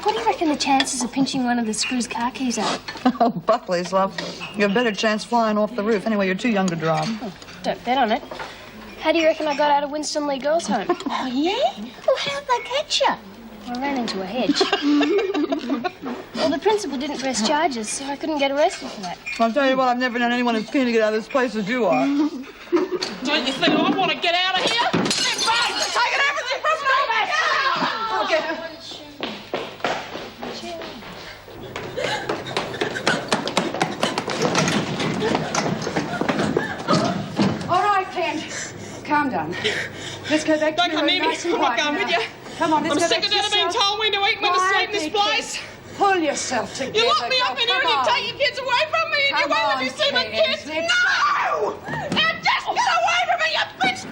What do you reckon the chances of pinching one of the screws' car keys are? Oh, Buckley's, love. You have a better chance flying off the roof. Anyway, you're too young to drive. Oh, don't bet on it. How do you reckon I got out of Winston Lee Girls' Home? Oh, yeah? Well, how'd they catch you? I ran into a hedge. Well, the principal didn't press charges, so I couldn't get arrested for that. I'll tell you what, I've never known anyone as keen to get out of this place as you are. Don't you think I want to get out of here? They're taking everything from me! Okay. All right, Ken. Calm down. Let's go back to Don't come near me. nice and I'm not quiet going now. with you. Come on, let's I'm go sick back of to never being yourself. told when to eat, when to sleep in this place. Pull yourself together. You lock me up girl. in here and Come you on. take your kids away from me and you Come won't let on, me see my Ken, kids. let's No! Now just get away from me, you bitch!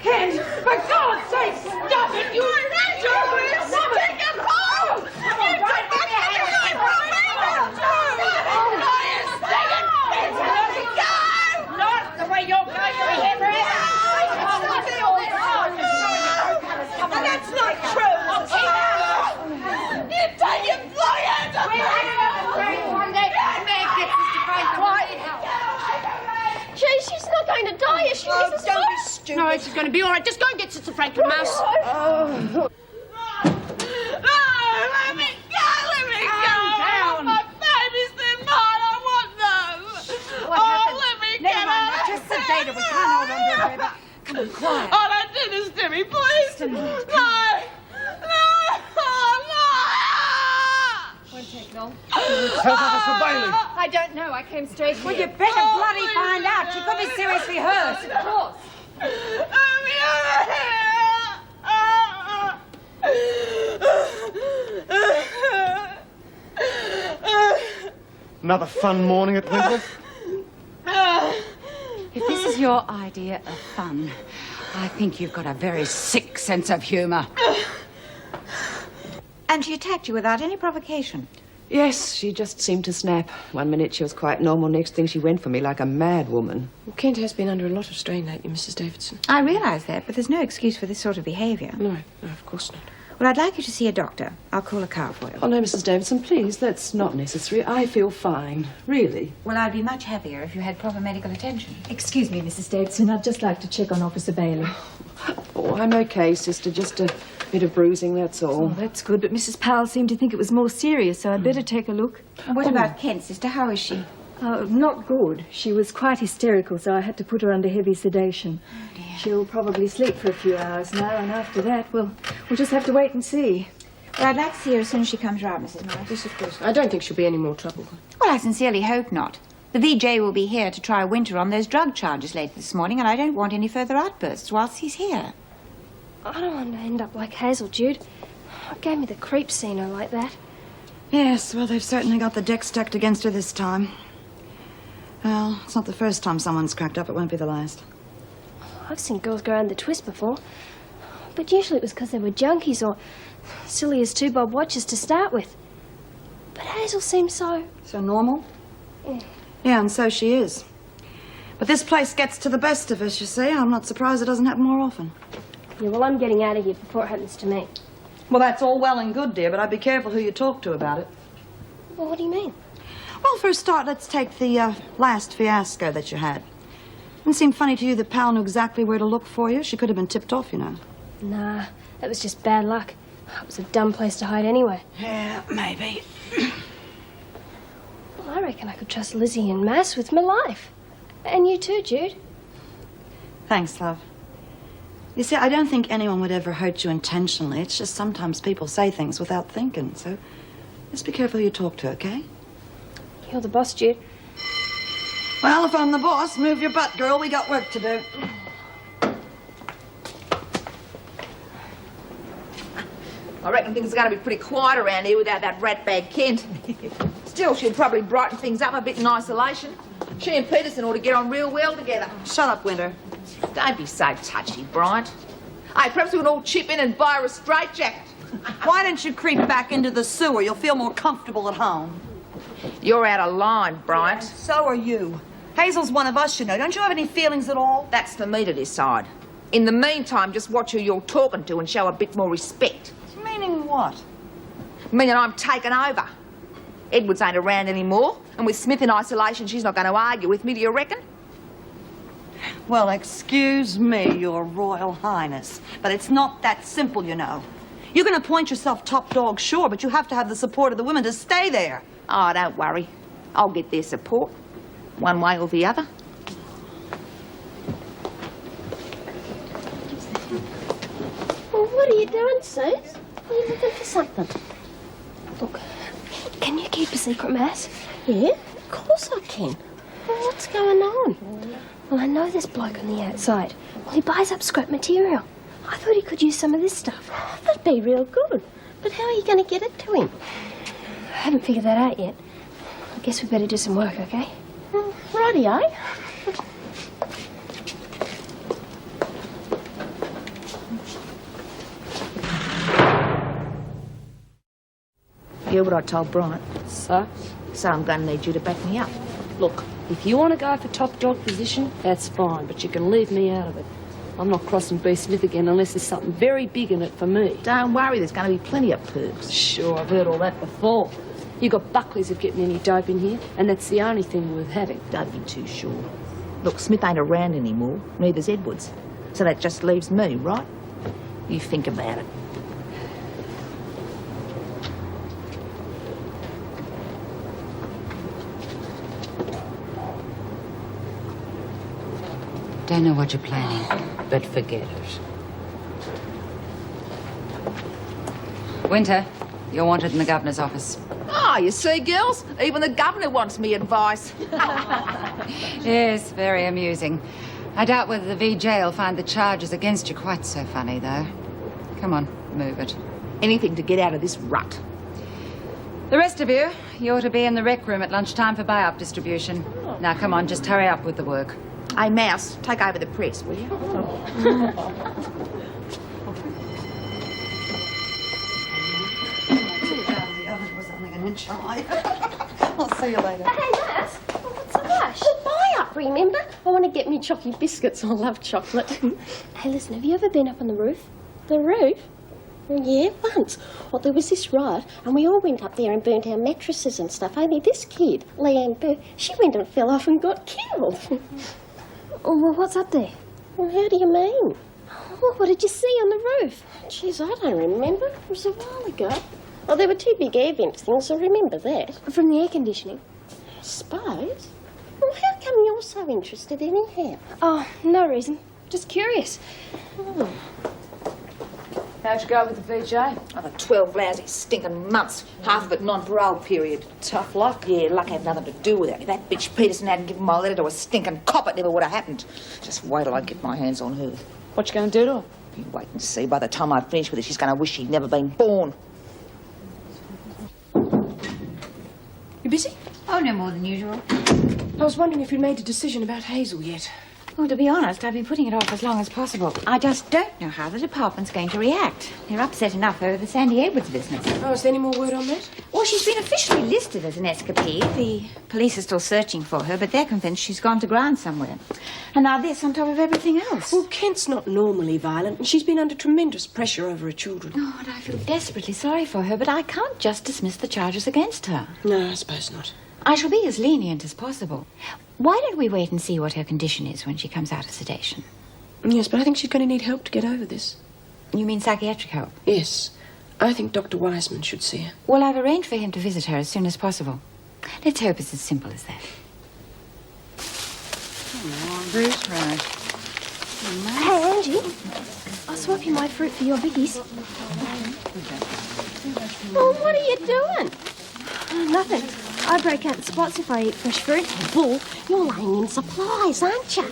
Ken, for God's sake, stop it! You Take him home! You took my kids away from me! Not the way you're going to behave. And that's not true! You take your bloody hands off me! One day, the man gets us to break the white house. Gee, she's not going to die, is she? Oh, Mrs. don't be Moss? stupid. No, she's going to be all right. Just go and get Sister Franklin, Mouse. Oh, let me go! Let me go! down. My babies, they're mine. I want them. What happened? Let me Never get mind, out. just sedate her. We can't hold on to her forever. Come on, quiet. Oh, don't do this to me, please. Just a minute. No. Won't take long. I don't know. I came straight here. Well, you better bloody find out. She could be seriously hurt. Of course. Another fun morning at Winkle? If this is your idea of fun, I think you've got a very sick sense of humour. And she attacked you without any provocation. Yes, she just seemed to snap. One minute she was quite normal, next thing she went for me like a mad woman. Well, Kent has been under a lot of strain lately, Mrs. Davidson. I realise that, but there's no excuse for this sort of behaviour. No, of course not. Well, I'd like you to see a doctor. I'll call a car for you. Oh, no, Mrs. Davidson, please, that's not necessary. I feel fine, really. Well, I'd be much happier if you had proper medical attention. Excuse me, Mrs. Davidson. I'd just like to check on Officer Bailey. Oh, I'm okay, sister. Just a bit of bruising, that's all. Oh, that's good. But Mrs. Powell seemed to think it was more serious, so I'd better take a look. And what about Kent, sister? How is she? Not good. She was quite hysterical, so I had to put her under heavy sedation. Oh, dear. She'll probably sleep for a few hours now, and after that, we'll just have to wait and see. Well, I'd like to see her as soon as she comes round, Mrs. Morris. Yes, of course. I don't think she'll be any more trouble. Well, I sincerely hope not. The VJ will be here to try Winter on those drug charges late this morning, and I don't want any further outbursts whilst he's here. I don't want to end up like Hazel, Jude. It gave me the creeps seeing her like that. Yes, well, they've certainly got the deck stacked against her this time. Well, it's not the first time someone's cracked up. It won't be the last. I've seen girls go around the twist before. But usually it was because they were junkies or silly as 2 bob watches to start with. But Hazel seems so... So normal? Yeah. Yeah, and so she is. But this place gets to the best of us, you see. I'm not surprised it doesn't happen more often. Yeah, well, I'm getting out of here before it happens to me. Well, that's all well and good, dear, but I'd be careful who you talk to about it. Well, what do you mean? Well, for a start, let's take the last fiasco that you had. Didn't seem funny to you that Pal knew exactly where to look for you? She could have been tipped off, you know. Nah, that was just bad luck. It was a dumb place to hide anyway. Yeah, maybe. Well, I reckon I could trust Lizzie and Mass with my life. And you too, Jude. Thanks, love. You see, I don't think anyone would ever hurt you intentionally. It's just sometimes people say things without thinking, so just be careful who you talk to, okay? You're the boss, Jude. Well, if I'm the boss, move your butt, girl. We got work to do. I reckon things are going to be pretty quiet around here without that ratbag Kent. Still, she'll probably brighten things up a bit in isolation. She and Peterson ought to get on real well together. Shut up, Winter. Don't be so touchy, Bryant. Hey, perhaps we can all chip in and buy her a straitjacket. Why don't you creep back into the sewer? You'll feel more comfortable at home. You're out of line, Bryant. So are you. Hazel's one of us, you know. Don't you have any feelings at all? That's for me to decide. In the meantime, just watch who you're talking to and show a bit more respect. Meaning what? Meaning I'm taking over. Edwards ain't around anymore, and with Smith in isolation, she's not going to argue with me, do you reckon? Well, excuse me, Your Royal Highness, but it's not that simple, you know. You can appoint yourself top dog, sure, but you have to have the support of the women to stay there. Oh, don't worry. I'll get their support, one way or the other. Well, what are you doing, Sis? Are you looking for something? Look, can you keep a secret, Mass? Yeah, of course I can. Well, what's going on? Well, I know this bloke on the outside. Well, he buys up scrap material. I thought he could use some of this stuff. Oh, that'd be real good. But how are you going to get it to him? I haven't figured that out yet. I guess we better do some work, okay? Righty-o. Hear what I told Bryant? So? So I'm going to need you to back me up. Look, if you want to go for top dog position, that's fine, but you can leave me out of it. I'm not crossing B. Smith again unless there's something very big in it for me. Don't worry, there's going to be plenty of perks. Sure, I've heard all that before. You got Buckley's of getting any dope in here, and that's the only thing worth having. Don't be too sure. Look, Smith ain't around anymore, neither's Edwards. So that just leaves me, right? You think about it. Don't know what you're planning, but forget it. Winter, you're wanted in the governor's office. Ah, you see, girls? Even the governor wants me advice. Yes, very amusing. I doubt whether the VJ will find the charges against you quite so funny, though. Come on, move it. Anything to get out of this rut. The rest of you, you ought to be in the rec room at lunchtime for buy-up distribution. Now, come on, just hurry up with the work. Hey, Mouse, take over the press, will you? I'll see you later. Hey, Mass, what's the rush? Well, buy up, remember? I want to get me chocolate biscuits. I love chocolate. Hey, listen, have you ever been up on the roof? The roof? Yeah, once. Well, there was this riot, and we all went up there and burnt our mattresses and stuff. Only this kid, Leanne Burr, she went and fell off and got killed. Oh, well, what's up there? Well, how do you mean? Well, what did you see on the roof? Jeez, I don't remember. It was a while ago. Oh, there were two big air vent things, I remember that. From the air conditioning? I suppose. Well, how come you're so interested anyhow? Oh, no reason. Just curious. Oh. How'd you go with the VJ? Another 12 lousy stinking months, half of it non-parole period. Tough luck. Yeah, luck had nothing to do with it. If that bitch Peterson hadn't given my letter to a stinking cop, it never would have happened. Just wait till I get my hands on her. What you going to do to her? You wait and see. By the time I finish with her, she's going to wish she'd never been born. You busy? Oh, no more than usual. I was wondering if you'd made a decision about Hazel yet. Well, to be honest, I've been putting it off as long as possible. I just don't know how the department's going to react. They're upset enough over the Sandy Edwards business. Oh, is there any more word on that? Well, she's been officially listed as an escapee. The police are still searching for her, but they're convinced she's gone to ground somewhere. And now this on top of everything else. Well, Kent's not normally violent, and she's been under tremendous pressure over her children. Oh, and I feel desperately sorry for her, but I can't just dismiss the charges against her. No, I suppose not. I shall be as lenient as possible. Why don't we wait and see what her condition is when she comes out of sedation? Yes, but I think she's going to need help to get over this. You mean psychiatric help? Yes. I think Dr. Wiseman should see her. Well, I've arranged for him to visit her as soon as possible. Let's hope it's as simple as that. Come on, Bruce, right. Hey, Angie, I'll swap you my fruit for your biggies. Oh, what are you doing? Oh, nothing. I break out the spots if I eat fresh fruit. Bull, you're laying in supplies, aren't you?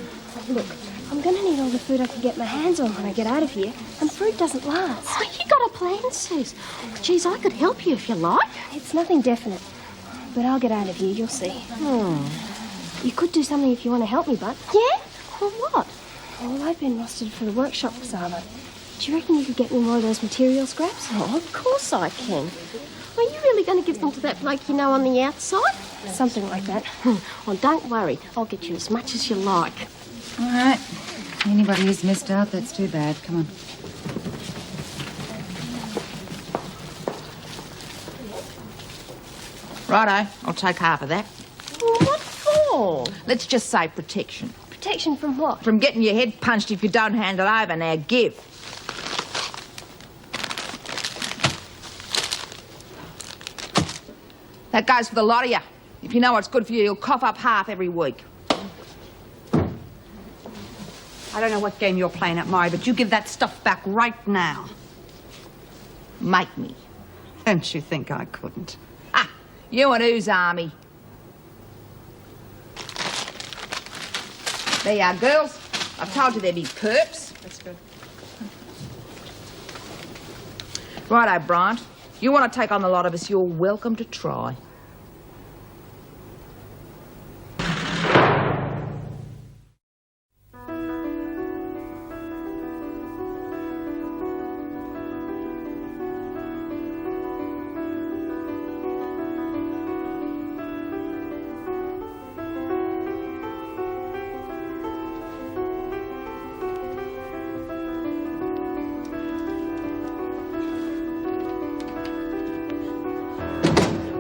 Look, I'm going to need all the food I can get my hands on when I get out of here, and fruit doesn't last. Oh, you got a plan, Sus. Geez, I could help you if you like. It's nothing definite, but I'll get out of here, you'll see. You could do something if you want to help me, but... Yeah? Well, what? Well, I've been rostered for the workshop for summer. Do you reckon you could get me more of those material scraps? Oh, of course I can. Are you really going to give them to that bloke you know on the outside? Something like that. Oh, don't worry. I'll get you as much as you like. All right. Anybody who's missed out, that's too bad. Come on. Righto, I'll take half of that. What for? Let's just say protection. Protection from what? From getting your head punched if you don't hand it over. Now give. That goes for the lot of you. If you know what's good for you, you'll cough up half every week. I don't know what game you're playing at, Mari, but you give that stuff back right now. Make me. Don't you think I couldn't? Ah, you and whose army? There you are, girls. I've told you there'd be perps. That's good. Righto, Bryant. You want to take on the lot of us, you're welcome to try.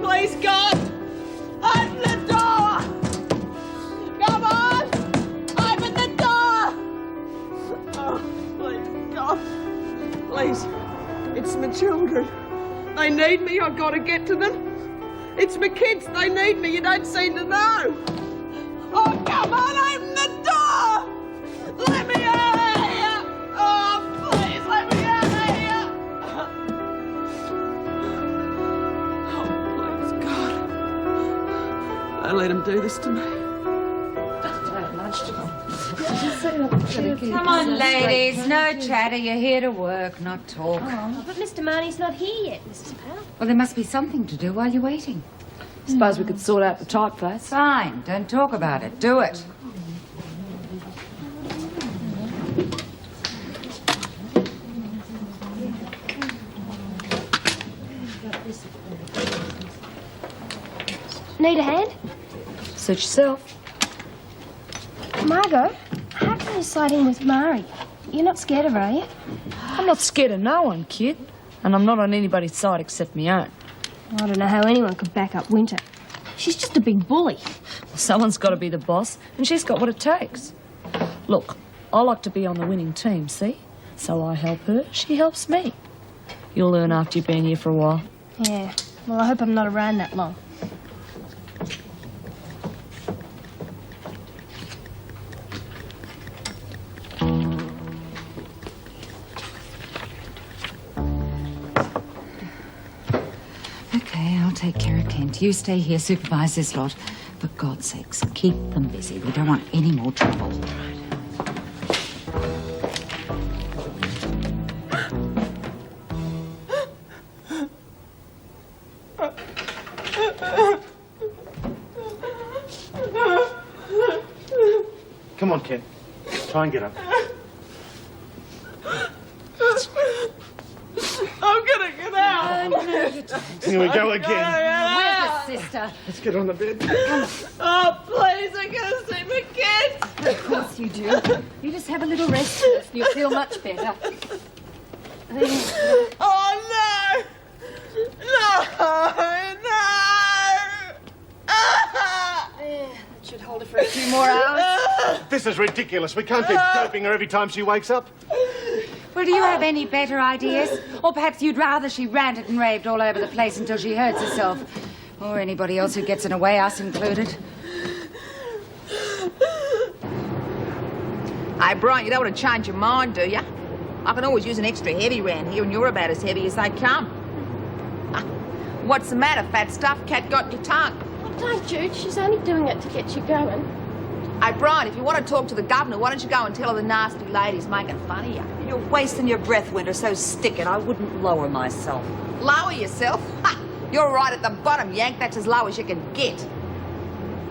Please, God, open the door! Come on, open the door! Oh, please, God, please, it's my children. They need me, I've got to get to them. It's my kids, they need me, you don't seem to know. Oh, come on, open the door! Let me out of here! Oh, please, let me out of here! Don't let him do this to me. Come on, ladies. No chatter. You're here to work, not talk. Oh, but Mr. Marnie's not here yet, Mrs. Powell. Well, there must be something to do while you're waiting. Suppose we could sort out the typeface. Fine. Don't talk about it. Do it. Need a hand? Suit yourself. Margot, how can you slide in with Mari? You're not scared of her, are you? I'm not scared of no one, kid. And I'm not on anybody's side except my own. I don't know how anyone could back up Winter. She's just a big bully. Well, someone's got to be the boss, and she's got what it takes. Look, I like to be on the winning team, see? So I help her, she helps me. You'll learn after you've been here for a while. Yeah, well, I hope I'm not around that long. Okay, I'll take care of Kent. You stay here, supervise this lot. For God's sakes, keep them busy. We don't want any more trouble. Come on, Ken. Try and get up. I'm gonna get out! Here we go again. Where's the sister? Let's get on the bed. Oh, please, I gotta see my kids! Of course you do. You just have a little rest first and you'll feel much better. Oh, no! No! No! That should hold her for a few more hours. This is ridiculous. We can't keep doping her every time she wakes up. Well, do you have any better ideas? Or perhaps you'd rather she ranted and raved all over the place until she hurts herself? Or anybody else who gets in her way, us included? Hey, Brian, you don't want to change your mind, do you? I can always use an extra heavy round here, and you're about as heavy as they come. What's the matter, fat stuff? Cat got your tongue. Oh, don't, Jude. She's only doing it to get you going. Hey, Brian, if you want to talk to the governor, why don't you go and tell her the nasty lady's making fun of you? You're wasting your breath, Winter, so stick it. I wouldn't lower myself. Lower yourself? Ha! You're right at the bottom, Yank. That's as low as you can get.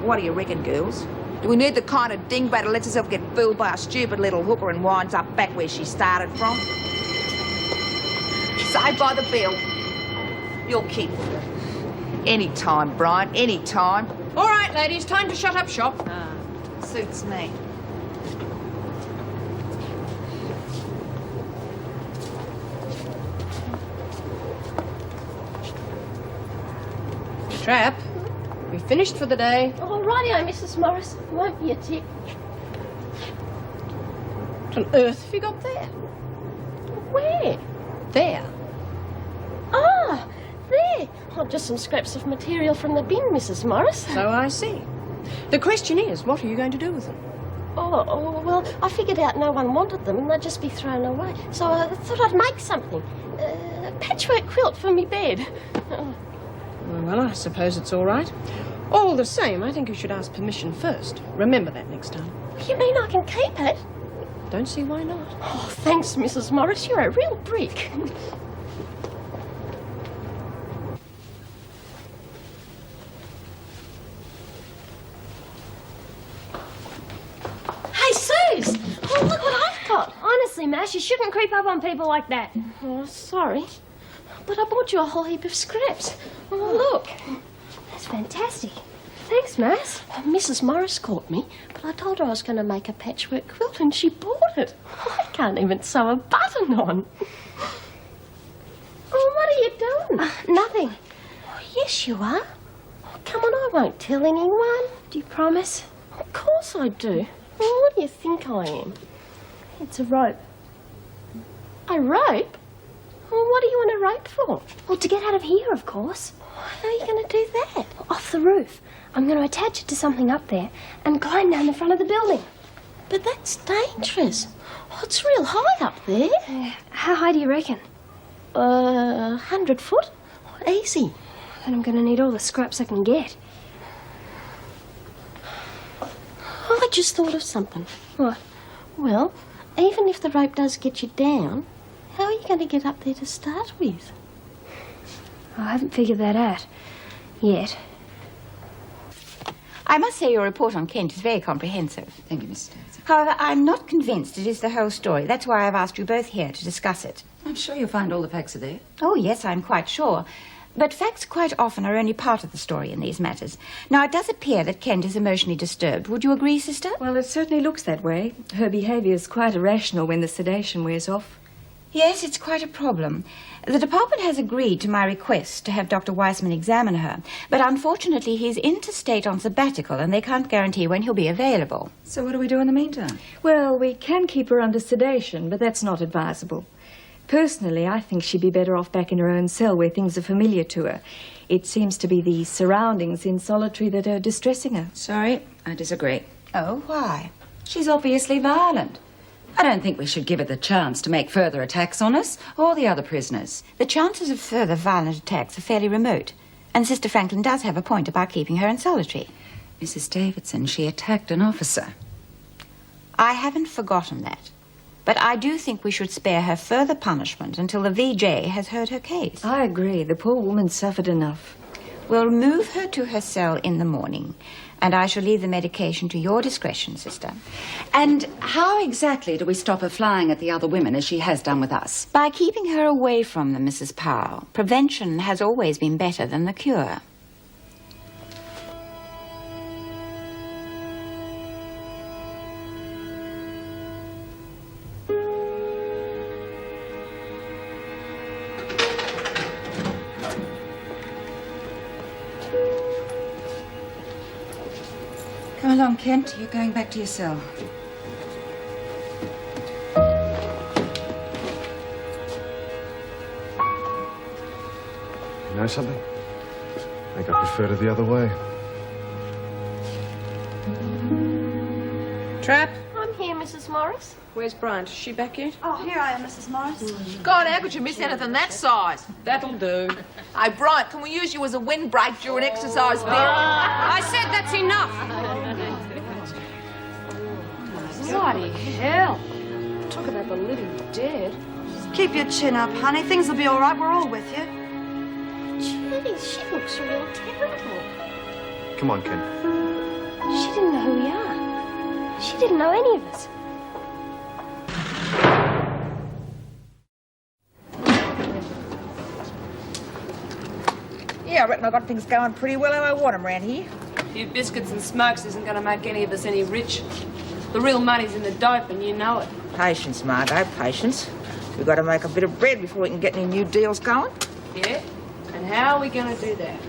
What do you reckon, girls? Do we need the kind of dingbat who lets herself get fooled by a stupid little hooker and winds up back where she started from? Saved by the bell. You'll keep it. Any time, Brian, any time. All right, ladies, time to shut up shop. Suits me. Trap, we finished for the day. Oh, rightio, Mrs. Morris. Won't be a tip. What on earth have you got there? Where? There. Ah, there. Oh, just some scraps of material from the bin, Mrs. Morris. So I see. The question is, what are you going to do with them? Oh, well, I figured out no one wanted them and they'd just be thrown away. So I thought I'd make something. A patchwork quilt for me bed. Oh. Well, I suppose it's all right. All the same, I think you should ask permission first. Remember that next time. You mean I can keep it? Don't see why not. Oh, thanks, Mrs. Morris. You're a real brick. Hey, Suze! Oh, look what I've got. Honestly, Mash, you shouldn't creep up on people like that. Oh, sorry. But I bought you a whole heap of scraps. Oh, look. That's fantastic. Thanks, Mass. Mrs. Morris caught me, but I told her I was going to make a patchwork quilt and she bought it. I can't even sew a button on. Oh, what are you doing? Nothing. Oh, yes, you are. Oh, come on, I won't tell anyone. Do you promise? Of course I do. Well, what do you think I am? It's a rope. A rope? Well, what do you want a rope for? Well, to get out of here, of course. How are you going to do that? Off the roof. I'm going to attach it to something up there and climb down the front of the building. But that's dangerous. Oh, it's real high up there. How high do you reckon? 100 foot? Easy. Then I'm going to need all the scraps I can get. I just thought of something. What? Well, even if the rope does get you down, how are you going to get up there to start with? I haven't figured that out yet. I must say your report on Kent is very comprehensive. Thank you, Mrs. Davidson. However, I'm not convinced it is the whole story. That's why I've asked you both here to discuss it. I'm sure you'll find all the facts are there. Oh, yes, I'm quite sure. But facts quite often are only part of the story in these matters. Now, it does appear that Kent is emotionally disturbed. Would you agree, sister? Well, it certainly looks that way. Her behaviour is quite irrational when the sedation wears off. Yes, it's quite a problem. The department has agreed to my request to have Dr. Weissman examine her, but unfortunately he's interstate on sabbatical and they can't guarantee when he'll be available. So what do we do in the meantime? Well, we can keep her under sedation, but that's not advisable. Personally, I think she'd be better off back in her own cell where things are familiar to her. It seems to be the surroundings in solitary that are distressing her. Sorry, I disagree. Oh, why? She's obviously violent. I don't think we should give her the chance to make further attacks on us or the other prisoners. The chances of further violent attacks are fairly remote, and Sister Franklin does have a point about keeping her in solitary. Mrs. Davidson, she attacked an officer. I haven't forgotten that. But I do think we should spare her further punishment until the VJ has heard her case. I agree. The poor woman suffered enough. We'll move her to her cell in the morning, and I shall leave the medication to your discretion, sister. And how exactly do we stop her flying at the other women as she has done with us? By keeping her away from them, Mrs. Powell. Prevention has always been better than the cure. Come along, Kent. You're going back to your cell. You know something? I think I prefer it the other way. Trap, I'm here, Mrs. Morris. where's Bryant? Is she back yet? Oh, here I am, Mrs. Morris. God, how could you miss anything that size? That'll do. Hey, Bryant, can we use you as a windbreak during exercise bit? I said that's enough. Bloody hell. Talk about the living dead. Keep your chin up, honey. Things will be all right. We're all with you. Jeez, she looks real terrible. Come on, Ken. She didn't know who we are. She didn't know any of us. I reckon I got things going pretty well how I want 'em round here. A few biscuits and smokes isn't going to make any of us any rich. The real money's in the dope, and you know it. Patience, Margot, patience. We've got to make a bit of bread before we can get any new deals going. Yeah? And how are we going to do that?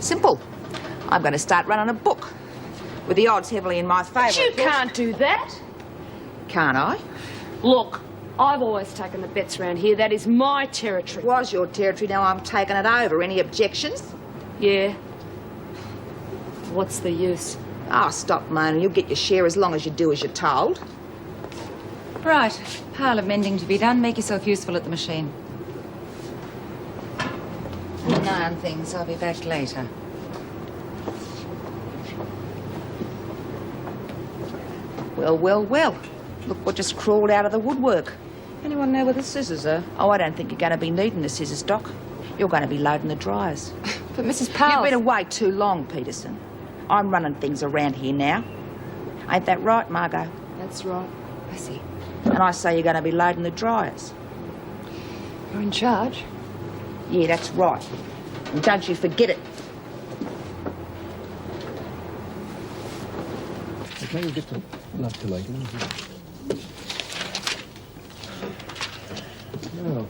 Simple. I'm going to start running a book with the odds heavily in my favour. But you can't do that. Can't I? Look, I've always taken the bets around here. That is my territory. It was your territory, now I'm taking it over. Any objections? Yeah. What's the use? Oh, stop moaning. You'll get your share as long as you do as you're told. Right. Pile of mending to be done. Make yourself useful at the machine. Keep an eye on things. I'll be back later. Well, well, well. Look what just crawled out of the woodwork. Anyone know where the scissors are? Oh, I don't think you're going to be needing the scissors, Doc. You're going to be loading the dryers. But Mrs. Powell... You've been away too long, Peterson. I'm running things around here now. Ain't that right, Margot? That's right. I see. And I say you're going to be loading the dryers. You're in charge. Yeah, that's right. And don't you forget it. Okay, we'll get to love to like. Oh,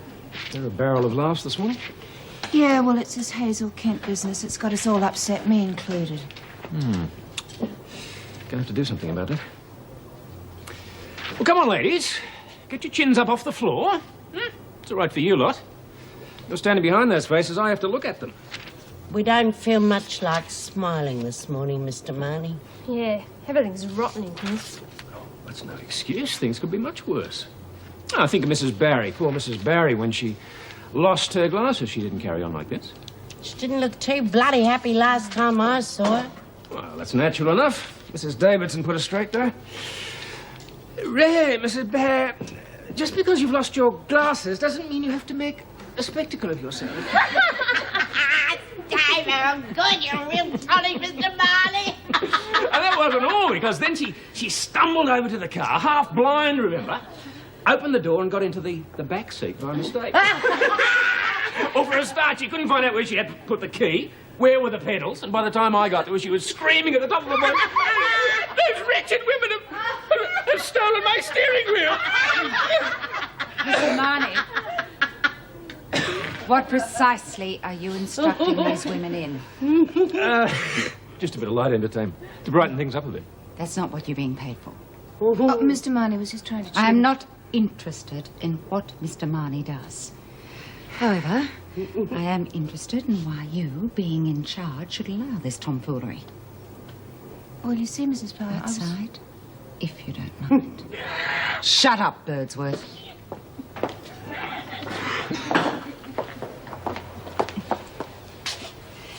is there a barrel of laughs this morning? Yeah, well, it's this Hazel Kent business. It's got us all upset, me included. Gonna have to do something about it. Well, come on, ladies. Get your chins up off the floor. It's all right for you lot. You're standing behind those faces, I have to look at them. We don't feel much like smiling this morning, Mr. Marnie. Yeah, everything's rotten in here. That's no excuse. Things could be much worse. I think of Mrs. Barry, poor Mrs. Barry, when she lost her glasses. She didn't carry on like this. She didn't look too bloody happy last time I saw her. Well, that's natural enough. Mrs. Davidson put her straight there. Really, Mrs. Barry, just because you've lost your glasses doesn't mean you have to make a spectacle of yourself. Dave, how good. You're a real tonic, Mr. Marnie. And that wasn't all, because then she stumbled over to the car, half blind, remember, opened the door and got into the back seat by mistake. Well, for a start, she couldn't find out where she had to put the key, where were the pedals, and by the time I got to her, she was screaming at the top of her voice, "Those wretched women have stolen my steering wheel!" Mr. Marnie, what precisely are you instructing these women in? Just a bit of light entertainment, to brighten things up a bit. That's not what you're being paid for. Oh, Mr. Marnie was just trying to cheer. I am not interested in what Mr. Marnie does. However, I am interested in why you, being in charge, should allow this tomfoolery. Well, you see, Mrs. Powell, Outside, if you don't mind. Shut up, Birdsworth.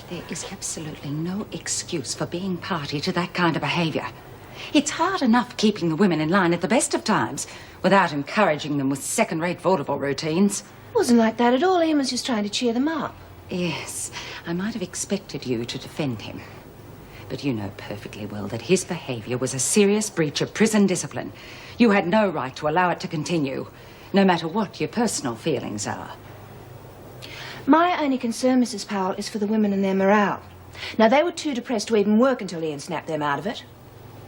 There is absolutely no excuse for being party to that kind of behaviour. It's hard enough keeping the women in line at the best of times without encouraging them with second-rate vaudeville routines. It wasn't like that at all. Ian was just trying to cheer them up. Yes, I might have expected you to defend him. But you know perfectly well that his behaviour was a serious breach of prison discipline. You had no right to allow it to continue, no matter what your personal feelings are. My only concern, Mrs. Powell, is for the women and their morale. Now, they were too depressed to even work until Ian snapped them out of it.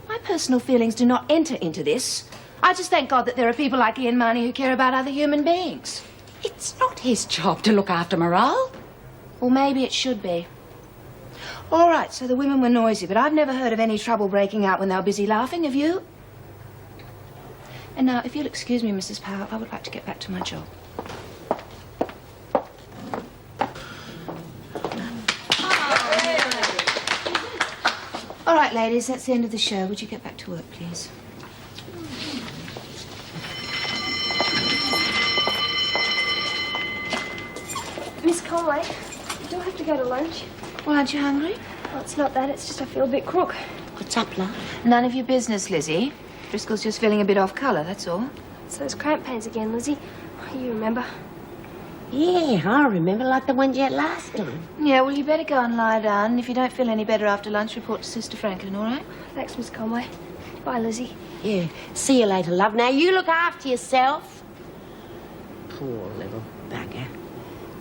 My personal feelings do not enter into this. I just thank God that there are people like Ian Marnie who care about other human beings. It's not his job to look after morale. Well, maybe it should be. All right, so the women were noisy, but I've never heard of any trouble breaking out when they were busy laughing, have you? And now, if you'll excuse me, Mrs. Powell, I would like to get back to my job. All right, ladies, that's the end of the show. Would you get back to work, please? Miss Conway, do I have to go to lunch? Well, aren't you hungry? Well, it's not that. It's just I feel a bit crook. What's up, love? None of your business, Lizzie. Driscoll's just feeling a bit off colour, that's all. It's those cramp pains again, Lizzie. You remember? Yeah, I remember, like the ones you had last time. Yeah, well, you better go and lie down. And if you don't feel any better after lunch, report to Sister Franklin, all right? Thanks, Miss Conway. Bye, Lizzie. Yeah, see you later, love. Now, you look after yourself. Poor little bugger.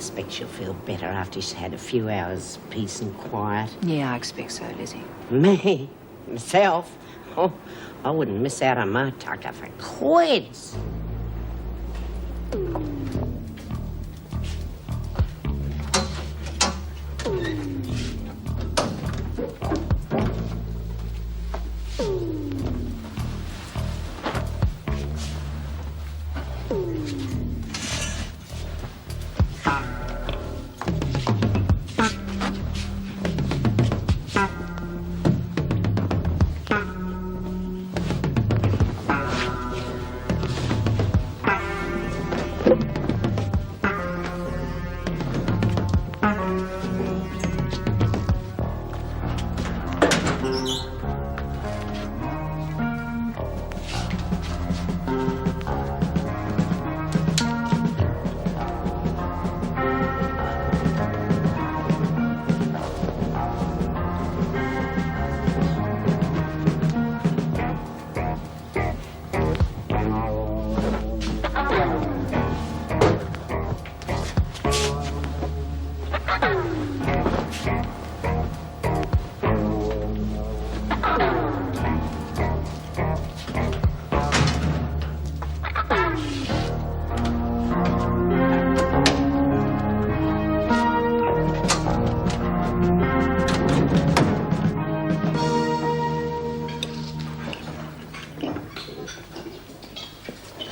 expect she'll feel better after she's had a few hours peace and quiet. Yeah, I expect so, Lizzie. Me? Myself? Oh, I wouldn't miss out on my tucker for quids.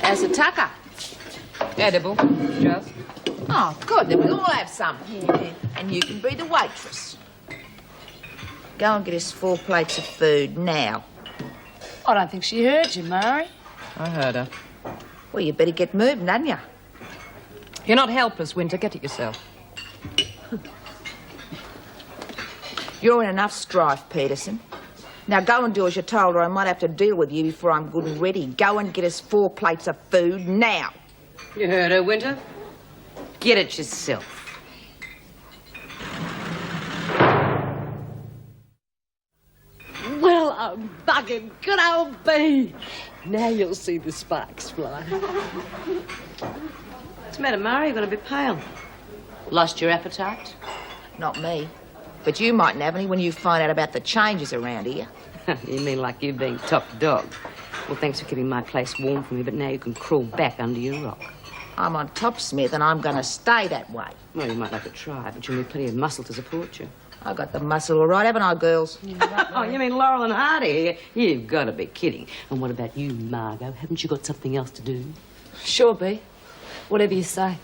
How's the tucker? Edible, just. Oh, good. Then we'll all have some. Yeah. And you can be the waitress. Go and get us 4 plates of food now. I don't think she heard you, Mary. I heard her. Well, you better get moving, hadn't you? You're not helpless, Winter. Get it yourself. You're in enough strife, Peterson. Now go and do as you're told, or I might have to deal with you before I'm good and ready. Go and get us 4 plates of food now. You heard her, Winter. Get it yourself. Well, I'm bugging good old B. Now you'll see the sparks fly. What's the matter, Mary? You're going to be pale. Lost your appetite? Not me. But you mightn't have any when you find out about the changes around here. You mean like you being top dog? Well, thanks for keeping my place warm for me, but now you can crawl back under your rock. I'm on top, Smith, and I'm going to stay that way. Well, you might like to try, but you'll need plenty of muscle to support you. I got the muscle all right, haven't I, girls? Oh, you mean Laurel and Hardy? You've got to be kidding. And what about you, Margot? Haven't you got something else to do? Sure, B. Whatever you say.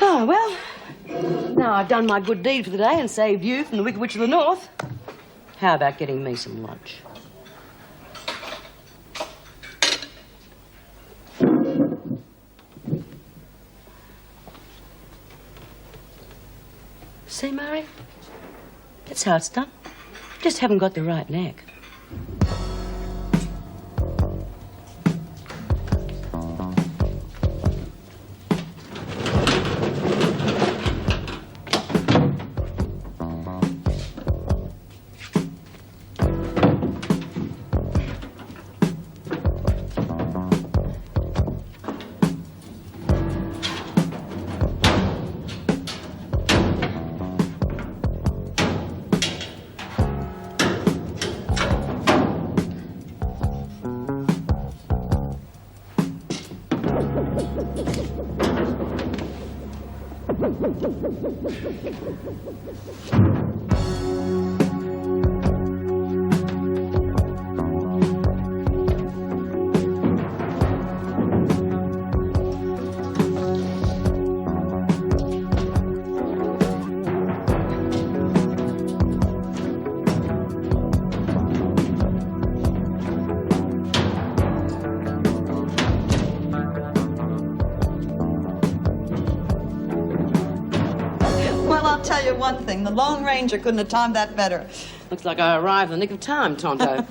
Oh, well, now I've done my good deed for the day and saved you from the Wicked Witch of the North. How about getting me some lunch? See, Mary? That's how it's done. Just haven't got the right knack. Tell you one thing, the Lone Ranger couldn't have timed that better. Looks like I arrived in the nick of time, Tonto.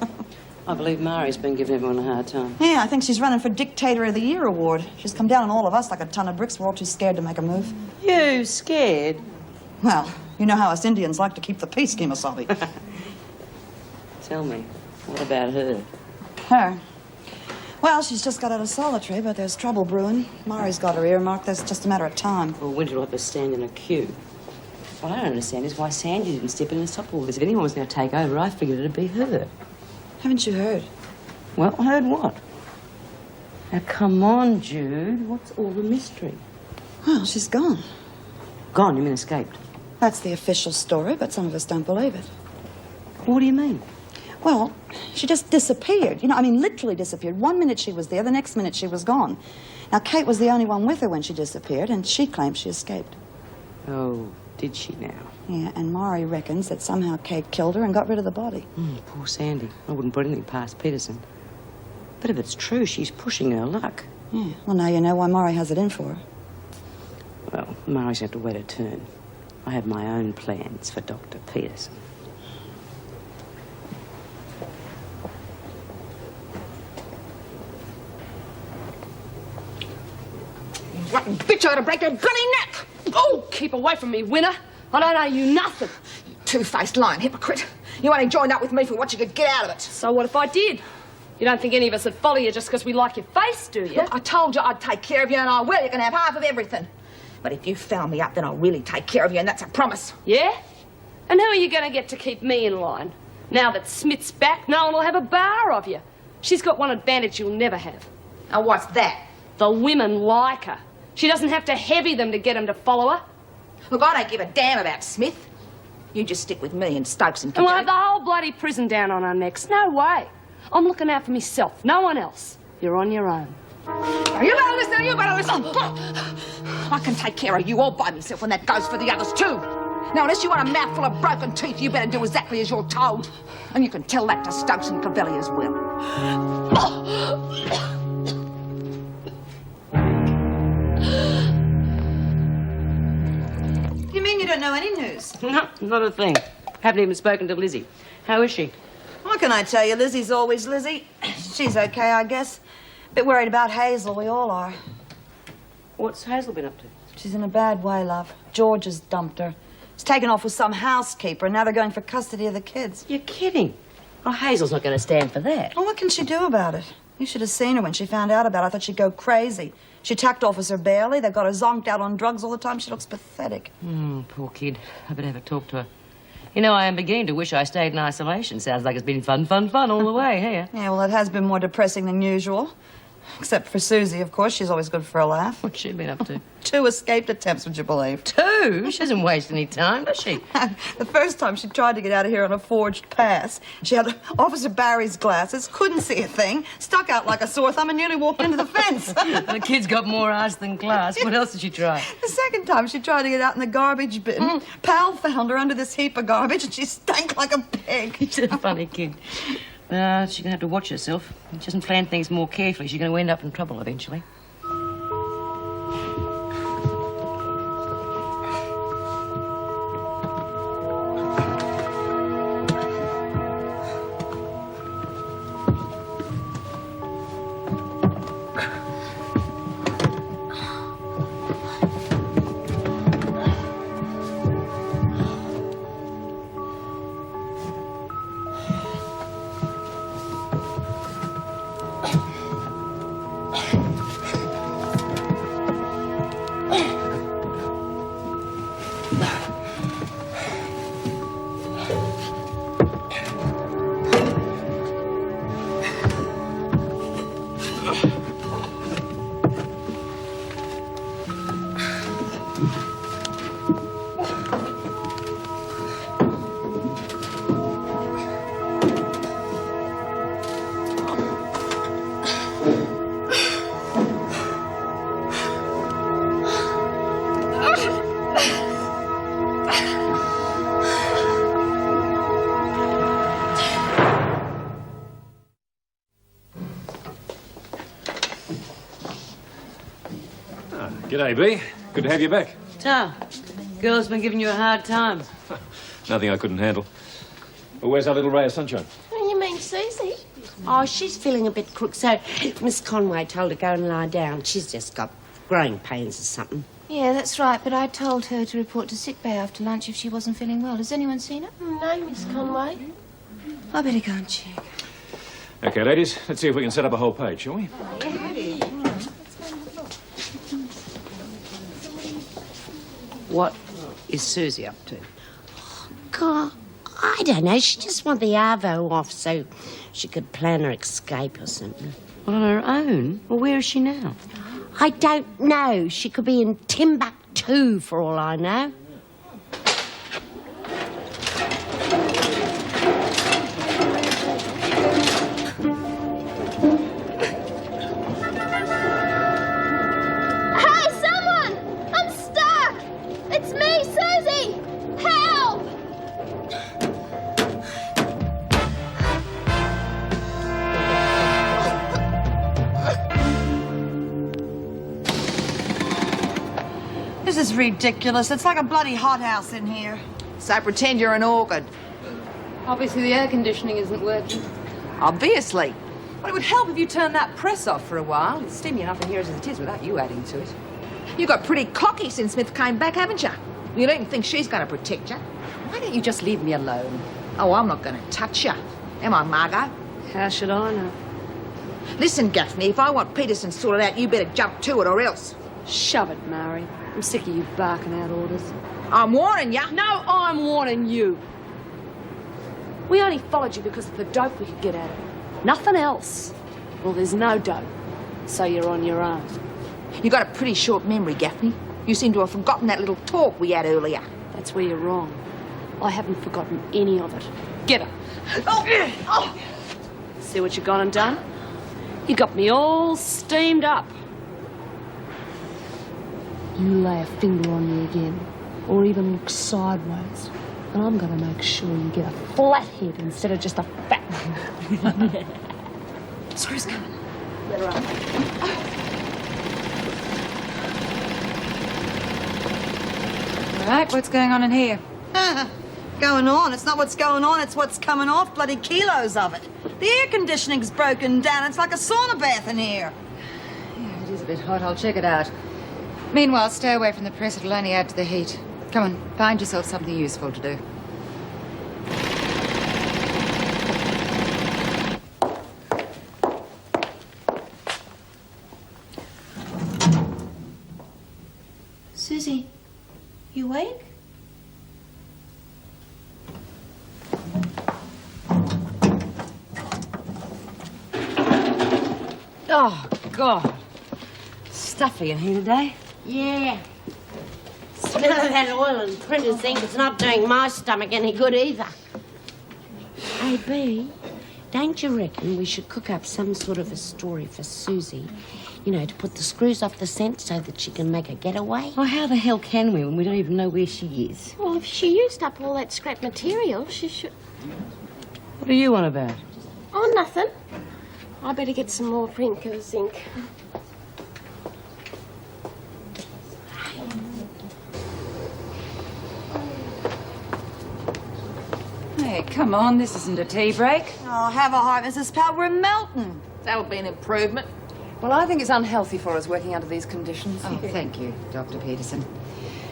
I believe Mari's been giving everyone a hard time. Yeah, I think she's running for Dictator of the Year award. She's come down on all of us like a ton of bricks. We're all too scared to make a move. You scared? Well, you know how us Indians like to keep the peace, Kemosabe. Tell me, What about her? Her? Well, she's just got out of solitary, but there's trouble brewing. Mari's got her earmarked. That's just a matter of time. Well, Winter will have to stand in a queue. What I don't understand is why Sandy didn't step in and stop all this. If anyone was going to take over, I figured it'd be her. Haven't you heard? Well, heard what? Now, come on, Jude. What's all the mystery? Well, she's gone. Gone? You mean escaped? That's the official story, but some of us don't believe it. What do you mean? Well, she just disappeared. You know, I mean, literally disappeared. 1 minute she was there, the next minute she was gone. Now, Kate was the only one with her when she disappeared, and she claims she escaped. Oh, did she now? Yeah, and Mari reckons that somehow Kate killed her and got rid of the body. Poor Sandy. I wouldn't put anything past Peterson. But if it's true, she's pushing her luck. Yeah, well, now you know why Mari has it in for her. Well, Mari's going to wait her turn. I have my own plans for Dr. Peterson. Rotten bitch, I ought to break your bloody neck! Oh, keep away from me, Winner. I don't owe you nothing. You two-faced lying hypocrite. You only joined up with me for what you could get out of it. So what if I did? You don't think any of us would follow you just because we like your face, do you? Look, I told you I'd take care of you, and I will. You can have half of everything. But if you found me up, then I'll really take care of you, and that's a promise. Yeah? And who are you going to get to keep me in line? Now that Smith's back, no one will have a bar of you. She's got one advantage you'll never have. Now, what's that? The women like her. She doesn't have to heavy them to get them to follow her. Look, I don't give a damn about Smith. You just stick with me and Stokes and And we'll have the whole bloody prison down on our necks. No way. I'm looking out for myself, no one else. You're on your own. Now, you better listen, you better listen. I can take care of you all by myself, and that goes for the others too. Now, unless you want a mouthful of broken teeth, you better do exactly as you're told. And you can tell that to Stokes and Clavelli as well. You mean you don't know any news? No, not a thing. Haven't even spoken to Lizzie. How is she? What can I tell you? Lizzie's always Lizzie. She's okay, I guess. Bit worried about Hazel, we all are. What's Hazel been up to? She's in a bad way, love. George has dumped her. He's taken off with some housekeeper, and now they're going for custody of the kids. You're kidding. Oh, Hazel's not going to stand for that. Well, what can she do about it? You should have seen her when she found out about it. I thought she'd go crazy. She attacked Officer Bailey. They've got her zonked out on drugs all the time. She looks pathetic. Poor kid. I better have a talk to her. You know, I am beginning to wish I stayed in isolation. Sounds like it's been fun all the way, hey? Yeah, well, it has been more depressing than usual. Except for Susie, of course. She's always good for a laugh. What's she been up to? 2 escaped attempts, would you believe? 2? She doesn't waste any time, does she? The first time she tried to get out of here on a forged pass. She had Officer Barry's glasses, couldn't see a thing, stuck out like a sore thumb, and nearly walked into the fence. The kid's got more eyes than glass. What else did she try? The second time she tried to get out in the garbage bin. Pal found her under this heap of garbage, and she stank like a pig. She's a funny kid. She's going to have to watch herself. If she doesn't plan things more carefully, she's going to end up in trouble eventually. G'day, B. Good to have you back. So, girl's been giving you a hard time. Nothing I couldn't handle. Well, where's our little ray of sunshine? Oh, you mean Susie? Oh, she's feeling a bit crook, so Miss Conway told her to go and lie down. She's just got growing pains or something. Yeah, that's right, but I told her to report to sick bay after lunch if she wasn't feeling well. Has anyone seen her? No, Miss Conway. I better go and check. Okay, ladies, let's see if we can set up a whole page, shall we? What is Susie up to? God, I don't know. She just wanted the Arvo off so she could plan her escape or something. On her own? Well, where is she now? I don't know. She could be in Timbuktu for all I know. Hey, someone! I'm stuck! It's me, Susie! Help! This is ridiculous. It's like a bloody hothouse in here. So pretend you're an organ. Obviously the air conditioning isn't working. Obviously. Well, it would help if you turned that press off for a while. It's steamy enough in here as it is without you adding to it. You got pretty cocky since Smith came back, haven't you? You don't think she's going to protect you? Why don't you just leave me alone? Oh, I'm not going to touch you. Am I, Margot? How should I know? Listen, Gaffney, if I want Peterson sorted out, you better jump to it or else. Shove it, Mary. I'm sick of you barking out orders. I'm warning you. No, I'm warning you. We only followed you because of the dope we could get out of it. Nothing else. Well, there's no dope, so you're on your own. You got a pretty short memory, Gaffney. You seem to have forgotten that little talk we had earlier. That's where you're wrong. I haven't forgotten any of it. Get her. Oh. See what you've gone and done? You got me all steamed up. You lay a finger on me again, or even look sideways, and I'm going to make sure you get a flat head instead of just a fat one. Screw's coming. Let her up. All right, what's going on in here? Going on? It's not what's going on, it's what's coming off. Bloody kilos of it. The air conditioning's broken down. It's like a sauna bath in here. Yeah, it is a bit hot. I'll check it out. Meanwhile, stay away from the press. It'll only add to the heat. Come on, find yourself something useful to do. Susie, you awake? Oh, God. Stuffy in here today. Yeah. Smell of that oil and printer's ink is not doing my stomach any good either. Hey, B, don't you reckon we should cook up some sort of a story for Susie? You know, to put the screws off the scent so that she can make a getaway? Well, how the hell can we when we don't even know where she is? Well, if she used up all that scrap material, she should... What are you on about? Oh, nothing. I better get some more printer's ink. Hey, come on, this isn't a tea break. Oh, have a heart, Mrs. Powell. We're melting. That would be an improvement. Well, I think it's unhealthy for us working under these conditions. Oh, thank you, Dr. Peterson.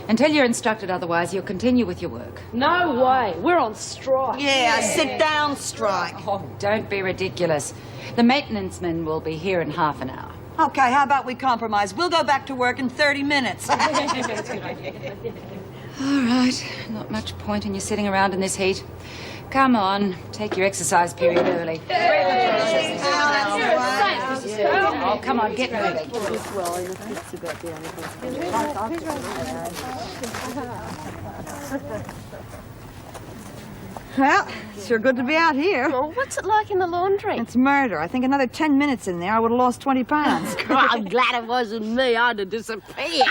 Until you're instructed otherwise, you'll continue with your work. No way. We're on strike. Yeah, sit down strike. Oh, don't be ridiculous. The maintenance men will be here in half an hour. Okay, how about we compromise? We'll go back to work in 30 minutes. All right. Not much point in you sitting around in this heat. Come on, take your exercise period early. Oh, come on, get moving. Well, sure good to be out here. Well, what's it like in the laundry? It's murder. I think another 10 minutes in there, I would have lost 20 pounds. I'm glad it wasn't me. I'd have disappeared.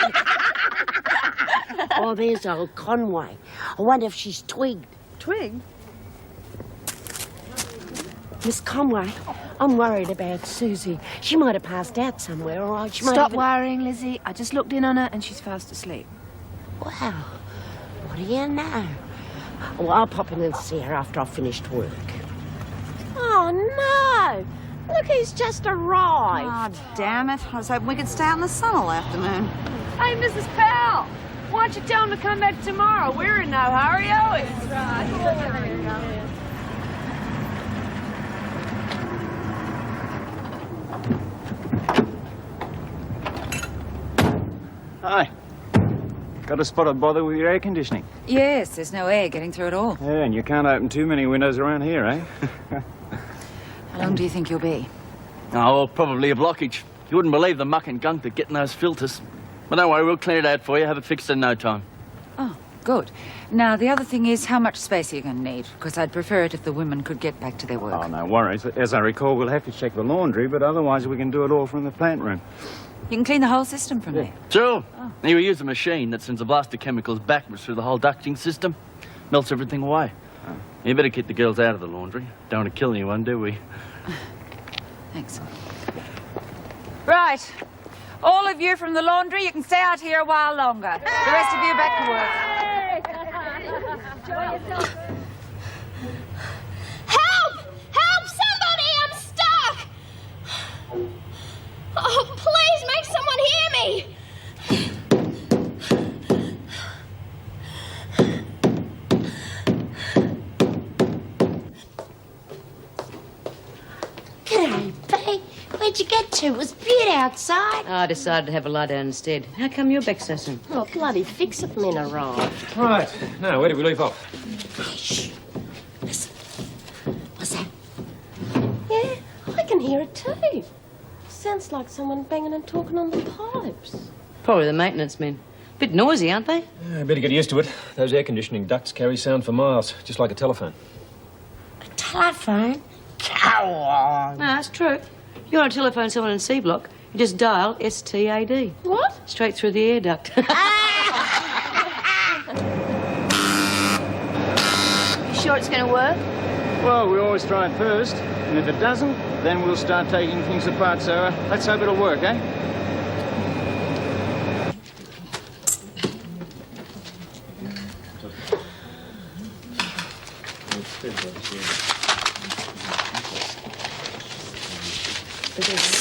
Oh, there's old Conway. I wonder if she's twigged. Twigged? Miss Conway, I'm worried about Susie. She might have passed out somewhere, or she might Stop even... worrying, Lizzie. I just looked in on her and she's fast asleep. Wow. What do you know? Well, I'll pop in and see her after I've finished work. Oh, no. Look, he's just arrived. Oh, damn it. I was hoping we could stay out in the sun all afternoon. Hey, Mrs. Powell, why don't you tell him to come back tomorrow? We're in no hurry, are we? Hi. Got a spot of bother with your air conditioning? Yes, there's no air getting through at all. Yeah, and you can't open too many windows around here, eh? How long do you think you'll be? Oh, well, probably a blockage. You wouldn't believe the muck and gunk that get in those filters. But don't worry, we'll clear it out for you, have it fixed in no time. Oh, good. Now, the other thing is, how much space are you going to need? Because I'd prefer it if the women could get back to their work. Oh, no worries. As I recall, we'll have to check the laundry, but otherwise we can do it all from the plant room. You can clean the whole system from there. Sure. Oh. You use a machine that sends a blast of chemicals backwards through the whole ducting system. Melts everything away. Oh. You better keep the girls out of the laundry. Don't want to kill anyone, do we? Thanks. Right. All of you from the laundry, you can stay out here a while longer. The rest of you back to work. Help! Help! Somebody! I'm stuck! Oh, please make someone hear me! G'day, Bea. Where'd you get to? It was beaut outside. I decided to have a lie down instead. How come you're back so soon? Oh, bloody fix-it men arrived. Right. Now, where did we leave off? Shh. Listen. What's that? Yeah, I can hear it too. Sounds like someone banging and talking on the pipes. Probably the maintenance men. Bit noisy, aren't they? Yeah, better get used to it. Those air conditioning ducts carry sound for miles, just like a telephone. A telephone? Go on. No, that's true. If you want to telephone someone in C block, you just dial STAD. What? Straight through the air duct. You sure it's going to work? Well, we always try it first, and if it doesn't, then we'll start taking things apart, so let's hope it'll work, eh?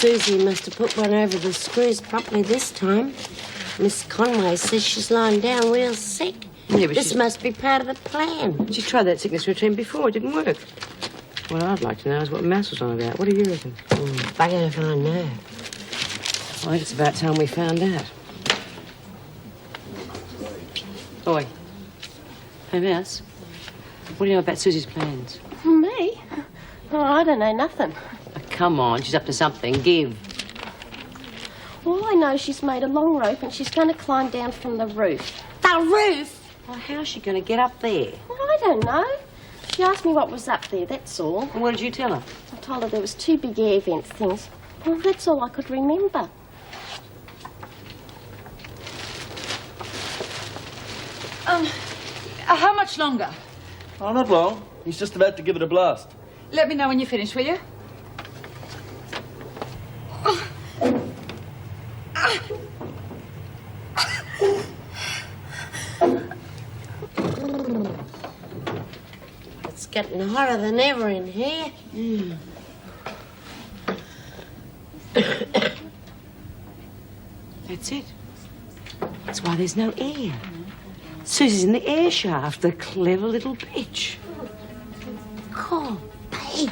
Susie must have put one over the screws properly this time. Miss Conway says she's lying down real sick. Yeah, but this must be part of the plan. She tried that sickness routine before. It didn't work. What I'd like to know is what Mass was on about. What do you reckon? Bugger if I know. I think it's about time we found out. Oi. Hey, Mouse. What do you know about Susie's plans? Me? Oh, I don't know nothing. Oh, come on, she's up to something. Give. All I know, she's made a long rope and she's going to climb down from the roof. The roof? Well, how's she going to get up there? Well, I don't know. She asked me what was up there, that's all. And what did you tell her? I told her there was 2 big air vents things. Well, that's all I could remember. How much longer? Oh, not long. He's just about to give it a blast. Let me know when you finish, will you? It's getting hotter than ever in here. That's it. That's why there's no air. Susie's in the air shaft, the clever little bitch. God, Bea,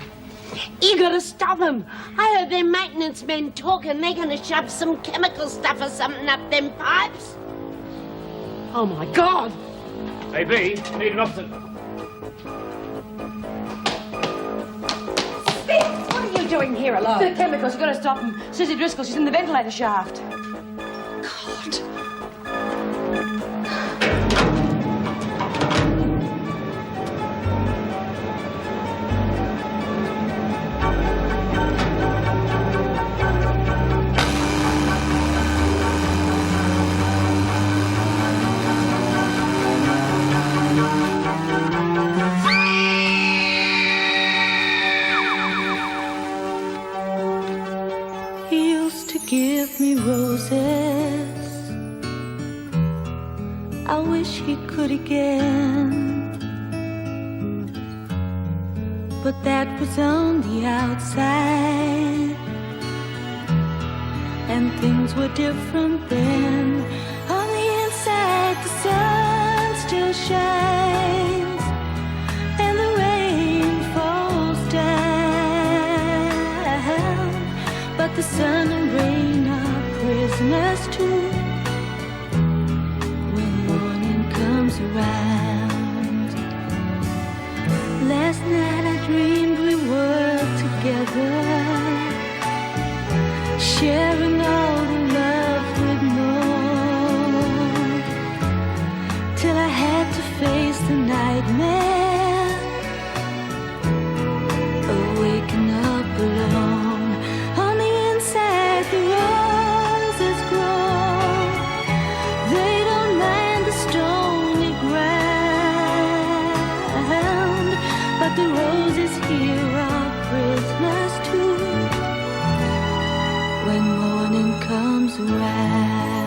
you gotta stop them. I heard them maintenance men talking. They're gonna shove some chemical stuff or something up them pipes. Oh, my God! Hey, B, need an officer. What are you doing here alone? The chemicals, you've got to stop them. Susie Driscoll, she's in the ventilator shaft. God. He used to give me roses. I wish he could again, but that was on the outside, and things were different then. On the inside, the sun still shines, and the rain falls down, but the sun and rain are prisoners too. sharing all the love we'd known, till I had to face the nightmare of waking up alone. On the inside, the roses grow. They don't mind the stony ground, but the roses here are prisoners too when morning comes around.